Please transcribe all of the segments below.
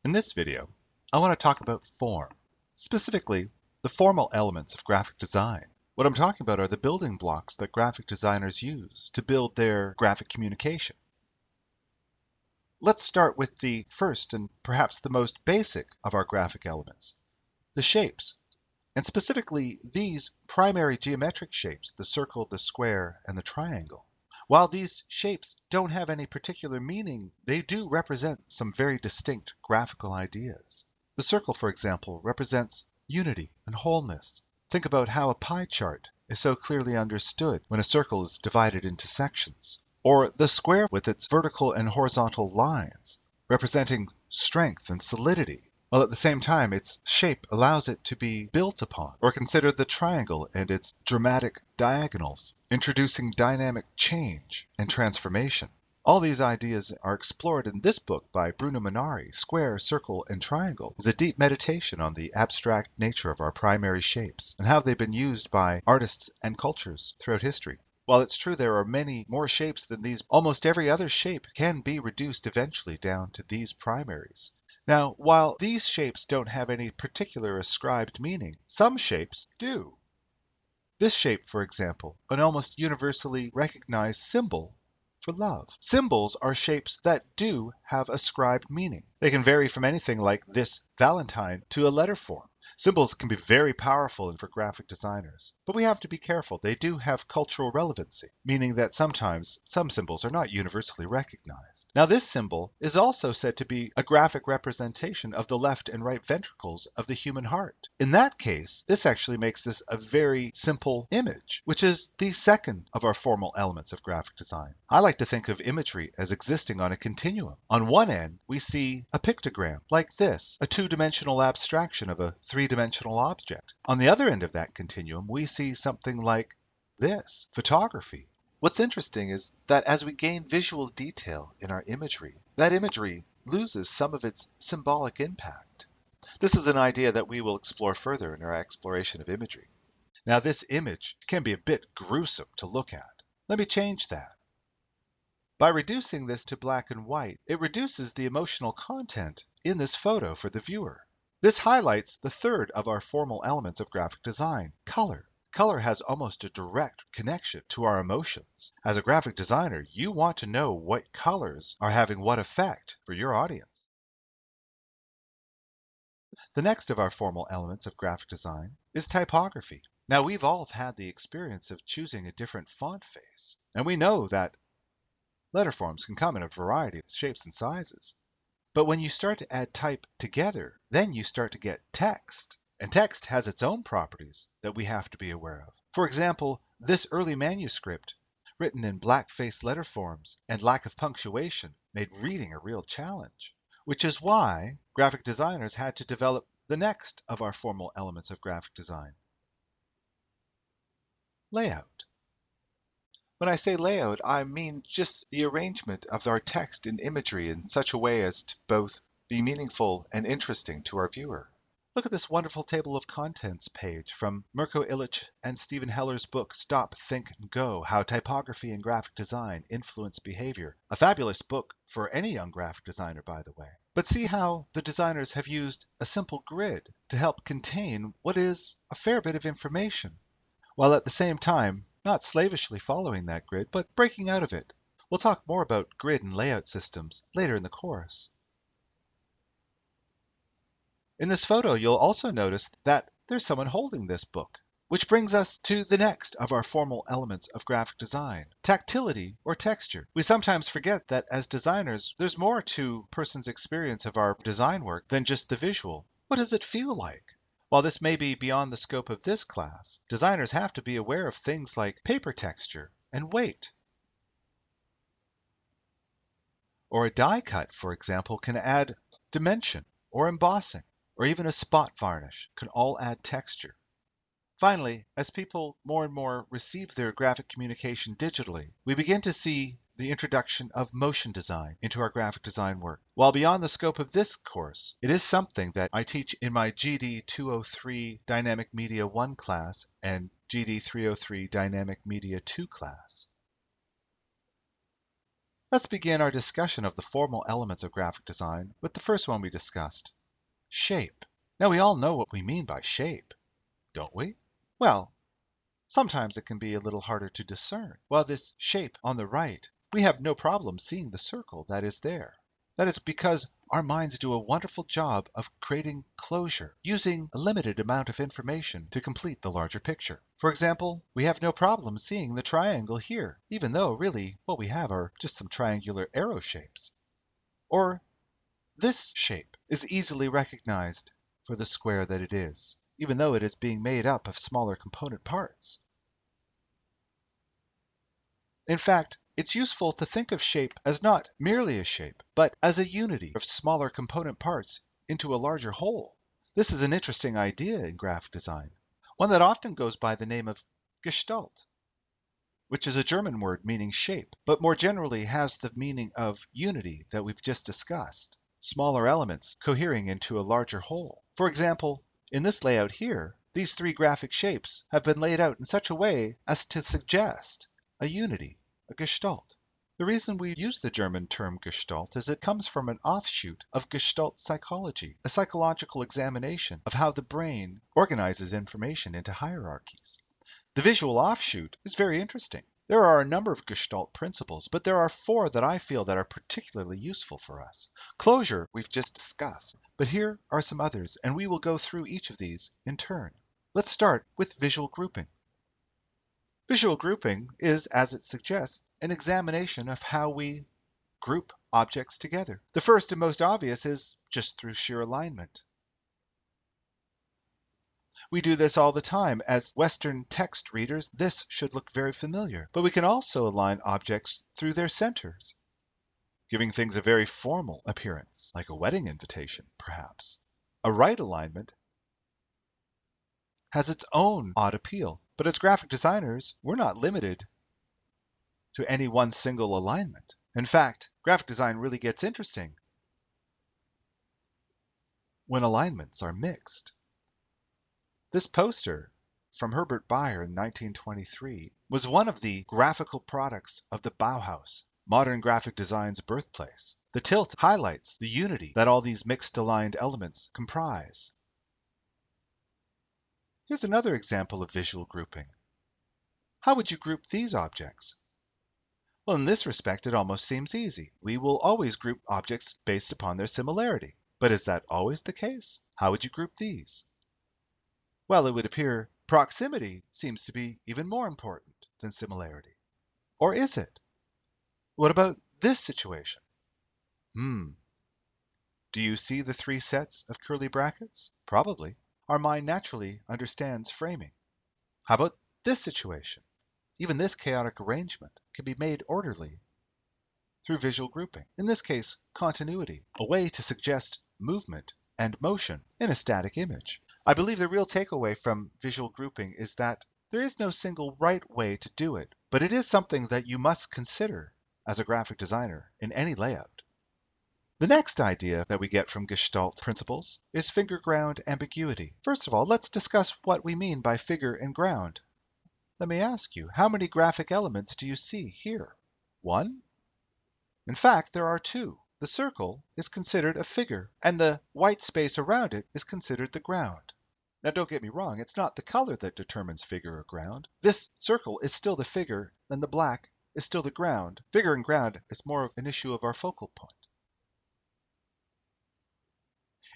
In this video, I want to talk about form, specifically the formal elements of graphic design. What I'm talking about are the building blocks that graphic designers use to build their graphic communication. Let's start with the first and perhaps the most basic of our graphic elements, the shapes, and specifically these primary geometric shapes, the circle, the square, and the triangle. While these shapes don't have any particular meaning, they do represent some very distinct graphical ideas. The circle, for example, represents unity and wholeness. Think about how a pie chart is so clearly understood when a circle is divided into sections. Or the square with its vertical and horizontal lines, representing strength and solidity, while at the same time its shape allows it to be built upon. Or consider the triangle and its dramatic diagonals, introducing dynamic change and transformation. All these ideas are explored in this book by Bruno Munari, Square, Circle, and Triangle. It's a deep meditation on the abstract nature of our primary shapes and how they've been used by artists and cultures throughout history. While it's true there are many more shapes than these, almost every other shape can be reduced eventually down to these primaries. Now, while these shapes don't have any particular ascribed meaning, some shapes do. This shape, for example, an almost universally recognized symbol for love. Symbols are shapes that do have ascribed meaning. They can vary from anything like this Valentine to a letter form. Symbols can be very powerful for graphic designers, but we have to be careful. They do have cultural relevancy, meaning that sometimes some symbols are not universally recognized. Now, this symbol is also said to be a graphic representation of the left and right ventricles of the human heart. In that case, this actually makes this a very simple image, which is the second of our formal elements of graphic design. I like to think of imagery as existing on a continuum. On one end, we see a pictogram like this, a two-dimensional abstraction of a three-dimensional object. On the other end of that continuum, we see something like this, photography. What's interesting is that as we gain visual detail in our imagery, that imagery loses some of its symbolic impact. This is an idea that we will explore further in our exploration of imagery. Now, this image can be a bit gruesome to look at. Let me change that. By reducing this to black and white, it reduces the emotional content in this photo for the viewer. This highlights the third of our formal elements of graphic design, color. Color has almost a direct connection to our emotions. As a graphic designer, you want to know what colors are having what effect for your audience. The next of our formal elements of graphic design is typography. Now, we've all had the experience of choosing a different font face, and we know that letter forms can come in a variety of shapes and sizes. But when you start to add type together, then you start to get text. And text has its own properties that we have to be aware of. For example, this early manuscript, written in blackface letter forms and lack of punctuation, made reading a real challenge, which is why graphic designers had to develop the next of our formal elements of graphic design, layout. When I say layout, I mean just the arrangement of our text and imagery in such a way as to both be meaningful and interesting to our viewer. Look at this wonderful table of contents page from Mirko Ilić and Stephen Heller's book, Stop, Think, Go, How Typography and Graphic Design Influence Behavior. A fabulous book for any young graphic designer, by the way. But see how the designers have used a simple grid to help contain what is a fair bit of information, while at the same time not slavishly following that grid, but breaking out of it. We'll talk more about grid and layout systems later in the course. In this photo, you'll also notice that there's someone holding this book, which brings us to the next of our formal elements of graphic design, tactility or texture. We sometimes forget that as designers, there's more to a person's experience of our design work than just the visual. What does it feel like? While this may be beyond the scope of this class, designers have to be aware of things like paper texture and weight. Or a die cut, for example, can add dimension or embossing, or even a spot varnish can all add texture. Finally, as people more and more receive their graphic communication digitally, we begin to see the introduction of motion design into our graphic design work. While beyond the scope of this course, it is something that I teach in my GD 203 Dynamic Media 1 class and GD 303 Dynamic Media 2 class. Let's begin our discussion of the formal elements of graphic design with the first one we discussed, shape. Now we all know what we mean by shape, don't we? Well, sometimes it can be a little harder to discern. While this shape on the right, we have no problem seeing the circle that is there. That is because our minds do a wonderful job of creating closure, using a limited amount of information to complete the larger picture. For example, we have no problem seeing the triangle here, even though really what we have are just some triangular arrow shapes. Or this shape is easily recognized for the square that it is, even though it is being made up of smaller component parts. In fact, it's useful to think of shape as not merely a shape, but as a unity of smaller component parts into a larger whole. This is an interesting idea in graphic design, one that often goes by the name of Gestalt, which is a German word meaning shape, but more generally has the meaning of unity that we've just discussed, smaller elements cohering into a larger whole. For example, in this layout here, these three graphic shapes have been laid out in such a way as to suggest a unity, a Gestalt. The reason we use the German term Gestalt is it comes from an offshoot of Gestalt psychology, a psychological examination of how the brain organizes information into hierarchies. The visual offshoot is very interesting. There are a number of Gestalt principles, but there are four that I feel that are particularly useful for us. Closure, we've just discussed, but here are some others, and we will go through each of these in turn. Let's start with visual grouping. Visual grouping is, as it suggests, an examination of how we group objects together. The first and most obvious is just through sheer alignment. We do this all the time. As Western text readers, this should look very familiar. But we can also align objects through their centers, giving things a very formal appearance, like a wedding invitation, perhaps. A right alignment has its own odd appeal, but as graphic designers, we're not limited to any one single alignment. In fact, graphic design really gets interesting when alignments are mixed. This poster from Herbert Bayer in 1923 was one of the graphical products of the Bauhaus, modern graphic design's birthplace. The tilt highlights the unity that all these mixed aligned elements comprise. Here's another example of visual grouping. How would you group these objects? Well, in this respect, it almost seems easy. We will always group objects based upon their similarity. But is that always the case? How would you group these? Well, it would appear proximity seems to be even more important than similarity. Or is it? What about this situation? Do you see the three sets of curly brackets? Probably. Our mind naturally understands framing. How about this situation? Even this chaotic arrangement can be made orderly through visual grouping. In this case, continuity, a way to suggest movement and motion in a static image. I believe the real takeaway from visual grouping is that there is no single right way to do it, but it is something that you must consider as a graphic designer in any layout. The next idea that we get from Gestalt principles is figure-ground ambiguity. First of all, let's discuss what we mean by figure and ground. Let me ask you, how many graphic elements do you see here? One? In fact, there are two. The circle is considered a figure, and the white space around it is considered the ground. Now, don't get me wrong, it's not the color that determines figure or ground. This circle is still the figure, and the black is still the ground. Figure and ground is more of an issue of our focal point.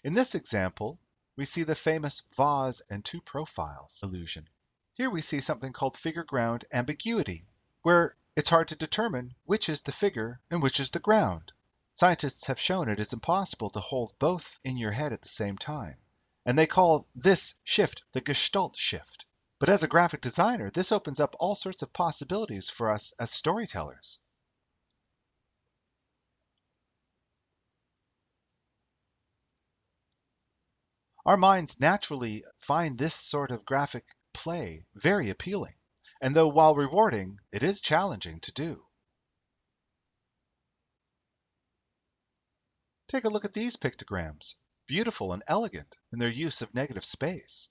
In this example, we see the famous vase and two profiles illusion. Here we see something called figure-ground ambiguity, where it's hard to determine which is the figure and which is the ground. Scientists have shown it is impossible to hold both in your head at the same time, and they call this shift the Gestalt shift. But as a graphic designer, this opens up all sorts of possibilities for us as storytellers. Our minds naturally find this sort of graphic play very appealing, and though while rewarding, it is challenging to do. Take a look at these pictograms, beautiful and elegant in their use of negative space.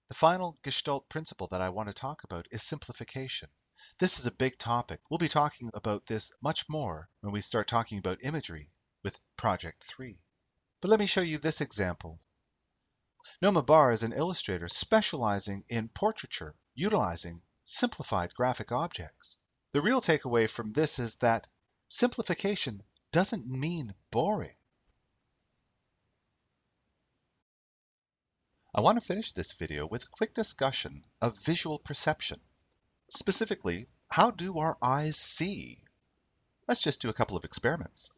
The final Gestalt principle that I want to talk about is simplification. This is a big topic. We'll be talking about this much more when we start talking about imagery with Project 3. But let me show you this example. Noma Bar is an illustrator specializing in portraiture, utilizing simplified graphic objects. The real takeaway from this is that simplification doesn't mean boring. I want to finish this video with a quick discussion of visual perception. Specifically, how do our eyes see? Let's just do a couple of experiments.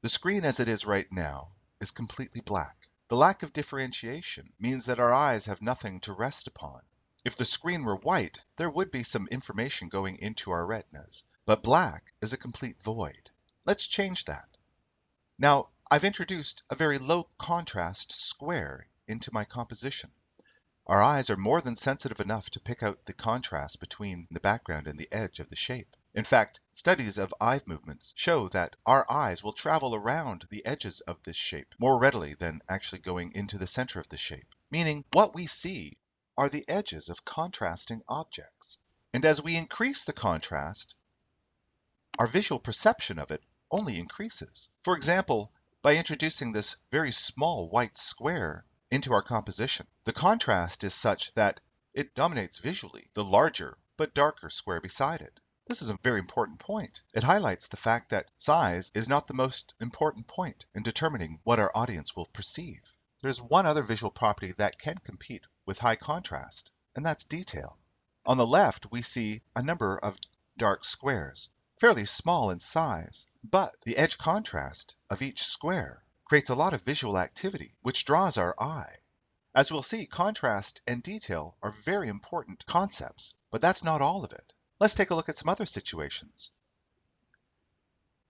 The screen as it is right now is completely black. The lack of differentiation means that our eyes have nothing to rest upon. If the screen were white, there would be some information going into our retinas, but black is a complete void. Let's change that. Now, I've introduced a very low contrast square into my composition. Our eyes are more than sensitive enough to pick out the contrast between the background and the edge of the shape. In fact, studies of eye movements show that our eyes will travel around the edges of this shape more readily than actually going into the center of the shape, meaning what we see are the edges of contrasting objects. And as we increase the contrast, our visual perception of it only increases. For example, by introducing this very small white square into our composition, the contrast is such that it dominates visually the larger but darker square beside it. This is a very important point. It highlights the fact that size is not the most important point in determining what our audience will perceive. There's one other visual property that can compete with high contrast, and that's detail. On the left, we see a number of dark squares, fairly small in size, but the edge contrast of each square creates a lot of visual activity, which draws our eye. As we'll see, contrast and detail are very important concepts, but that's not all of it. Let's take a look at some other situations.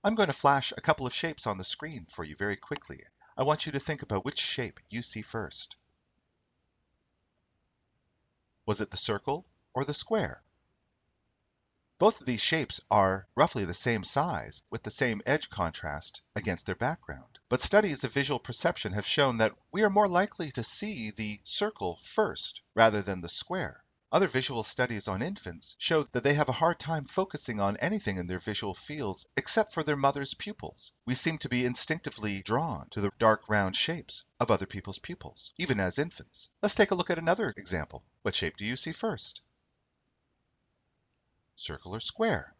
I'm going to flash a couple of shapes on the screen for you very quickly. I want you to think about which shape you see first. Was it the circle or the square? Both of these shapes are roughly the same size with the same edge contrast against their background. But studies of visual perception have shown that we are more likely to see the circle first rather than the square. Other visual studies on infants show that they have a hard time focusing on anything in their visual fields except for their mother's pupils. We seem to be instinctively drawn to the dark round shapes of other people's pupils, even as infants. Let's take a look at another example. What shape do you see first? Circle or square?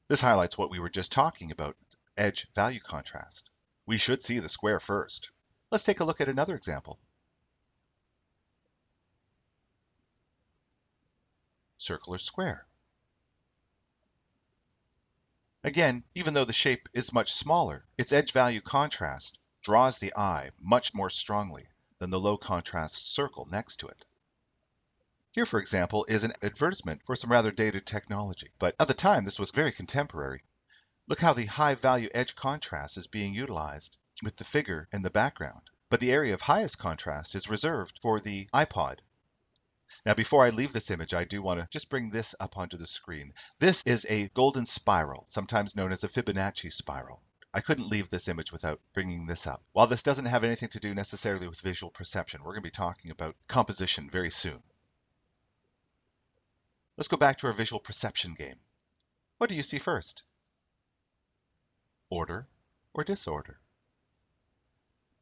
This highlights what we were just talking about, edge value contrast. We should see the square first. Let's take a look at another example. Circle or square? Again, even though the shape is much smaller, its edge value contrast draws the eye much more strongly than the low contrast circle next to it. Here, for example, is an advertisement for some rather dated technology, but at the time this was very contemporary. Look how the high value edge contrast is being utilized with the figure in the background, but the area of highest contrast is reserved for the iPod. Now, before I leave this image, I do want to just bring this up onto the screen. This is a golden spiral, sometimes known as a Fibonacci spiral. I couldn't leave this image without bringing this up. While this doesn't have anything to do necessarily with visual perception, we're going to be talking about composition very soon. Let's go back to our visual perception game. What do you see first? Order or disorder?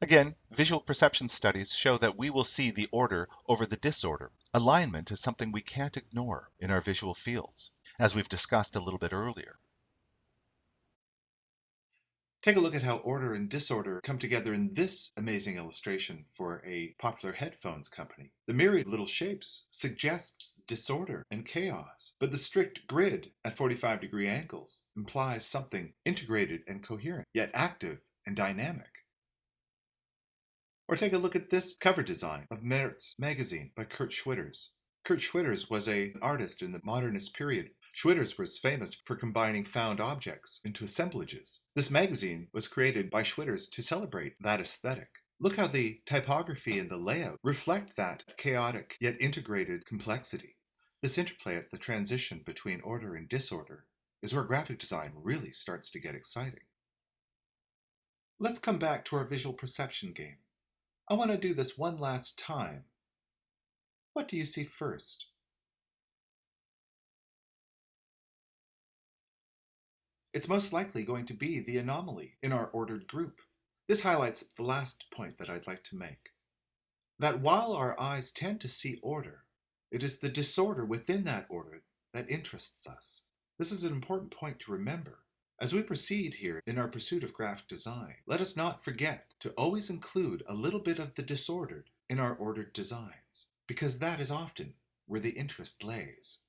Again, visual perception studies show that we will see the order over the disorder. Alignment is something we can't ignore in our visual fields, as we've discussed a little bit earlier. Take a look at how order and disorder come together in this amazing illustration for a popular headphones company. The myriad little shapes suggests disorder and chaos, but the strict grid at 45-degree angles implies something integrated and coherent, yet active and dynamic. Or take a look at this cover design of Merz magazine by Kurt Schwitters. Kurt Schwitters was an artist in the modernist period. Schwitters was famous for combining found objects into assemblages. This magazine was created by Schwitters to celebrate that aesthetic. Look how the typography and the layout reflect that chaotic yet integrated complexity. This interplay at the transition between order and disorder is where graphic design really starts to get exciting. Let's come back to our visual perception game. I want to do this one last time. What do you see first? It's most likely going to be the anomaly in our ordered group. This highlights the last point that I'd like to make. That while our eyes tend to see order, it is the disorder within that order that interests us. This is an important point to remember. As we proceed here in our pursuit of graphic design, let us not forget to always include a little bit of the disordered in our ordered designs, because that is often where the interest lays.